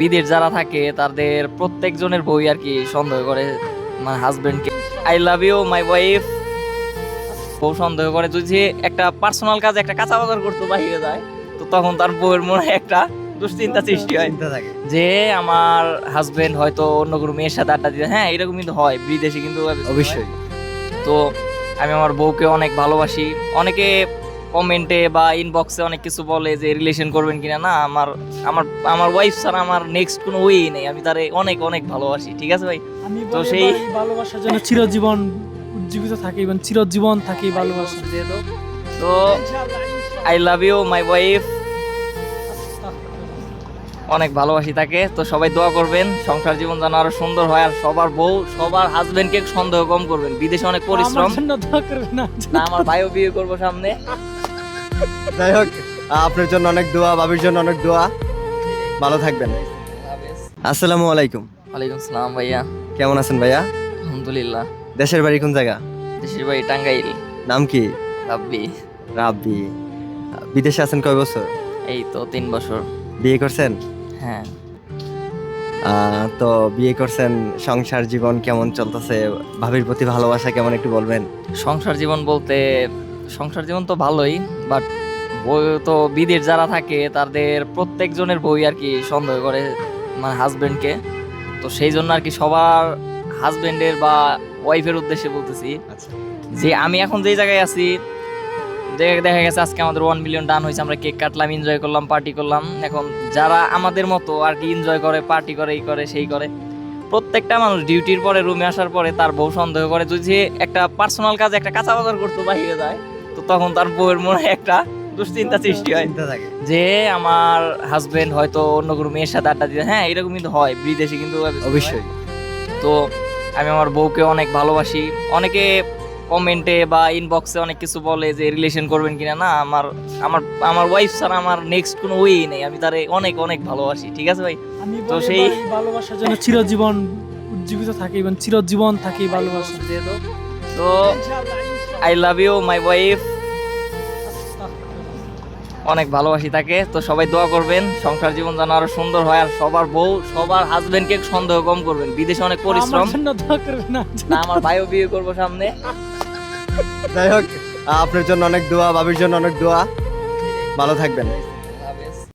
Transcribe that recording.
বিদেশ যারা থাকে তাদের প্রত্যেকজনের বই আর কি সন্দেহ করে, মানে হাজবেন্ডকে। I love you my wife বউ সন্দেহ করে, যদি একটা পার্সোনাল কাজে একটা কাঁচা বাজার করতে বাইরে যায়, তো তখন তার বউয়ের মনে একটা দুশ্চিন্তা সৃষ্টি হয় যে আমার হাজবেন্ড হয়তো অন্য কোনো মেয়ের সাথে আড্ডা দিতে। হ্যাঁ, এরকম কিন্তু হয় বিদেশে, কিন্তু অবশ্যই। তো আমি আমার বউকে অনেক ভালোবাসি। অনেকে কমেন্টে বা ইনবক্সে অনেক কিছু বলে যে রিলেশন করবেন কিনা। না, আমার আমার আমার ওয়াইফ ছাড়া আমার নেক্সট কোনো ওয়েই নেই। আমি তারে অনেক অনেক ভালোবাসি। ঠিক আছে ভাই? আমি তো বলি সেই- ভাই, ভালোবাসার জন্য চিরজীবন উজ্জীবিত থাকি এবং চিরজীবন থাকি ভালোবাসা। তো I love you my wife, অনেক ভালোবাসি তাকে। তো সবাই দোয়া করবেন সংসার জীবন যেন আরো সুন্দর হয়, আর সবার বউ সবার হাজবেন্ডকে সন্দেহ কম করবেন। বিদেশে অনেক পরিশ্রম। আমার জন্য দোয়া করবেন না। না, আমার ভাইও বিয়ে করবো সামনে। যাই হোক, আপনার জন্য অনেক দোয়া, বাবির জন্য অনেক দোয়া। ভালো থাকবেন। আসসালামু আলাইকুম। ওয়ালাইকুম সালাম ভাইয়া। কেমন আছেন ভাইয়া? আলহামদুলিল্লাহ। দেশের বাড়ি কোন জায়গা? দেশের বাড়ি টাঙ্গাইল। নাম কি? রাব্বি। রাব্বি। বিদেশে আছেন কয় বছর? এই তো 3 বছর। বিয়ে করছেন? হ্যাঁ। তো বিয়ে করছেন, সংসার জীবন কেমন চলতেছে? ভাবির প্রতি ভালোবাসা কেমন একটু বলবেন? সংসার জীবন বলতে সংসার জীবন তো ভালোই, বাট বই তো বিদেশ যারা থাকে তাদের প্রত্যেকজনের বই আর কি সন্দেহ করে, মানে হাজবেন্ডকে। তো সেই জন্য আর কি সবার হাজবেন্ডের বা ওয়াইফের উদ্দেশ্যে বলতেছি আচ্ছা। যে আমি এখন যেই জায়গায় আছি, দেখা গেছে আজকে আমাদের 1 মিলিয়ন ডান হয়েছে, আমরা কেক কাটলাম, এনজয় করলাম, পার্টি করলাম। এখন যারা আমাদের মতো আর কি এনজয় করে, পার্টি করে, এই করে সেই করে, প্রত্যেকটা মানুষ ডিউটির পরে রুমে আসার পরে তার বউ সন্দেহ করে, যদি একটা পার্সোনাল কাজে একটা কাঁচা বাজার করতে বাইরে যায়, তো তখন তার বউয়ের মনে একটা দুশ্চিন্তা সৃষ্টি হয় চিন্তা থাকে। যে আমার হাজবেন্ড হয়তো অন্য কোনো মেয়ের সাথে আড্ডা দিতে। হ্যাঁ, এরকম কিন্তু হয় বিদেশে, কিন্তু অবশ্যই। তো আমি আমার বউকে অনেক ভালোবাসি। অনেকে কমেন্টে বা ইনবক্সে অনেক কিছু বলে যে রিলেশন করবেন কিনা। না, আমার আমার আমার ওয়াইফ ছাড়া আমার নেক্সট কোনো ওয়েই নেই। আমি তারে অনেক অনেক ভালোবাসি। ঠিক আছে ভাই? আমি তো বলি সেই- ভাই, ভালোবাসার জন্য চিরজীবন উজ্জীবিত থাকি এবং চিরজীবন থাকি ভালোবাসা। তো I love you my wife, অনেক ভালোবাসি তাকে। তো সবাই দোয়া করবেন সংসার জীবন যেন আরো সুন্দর হয়, আর সবার বউ সবার হাজবেন্ডকে সন্দেহ কম করবেন। বিদেশে অনেক পরিশ্রম। আমার জন্য দোয়া করবেন না। না, আমার ভাইও বিয়ে করবো সামনে। যাই হোক, আপনার জন্য অনেক দোয়া, বাবির জন্য অনেক দোয়া। ভালো থাকবেন।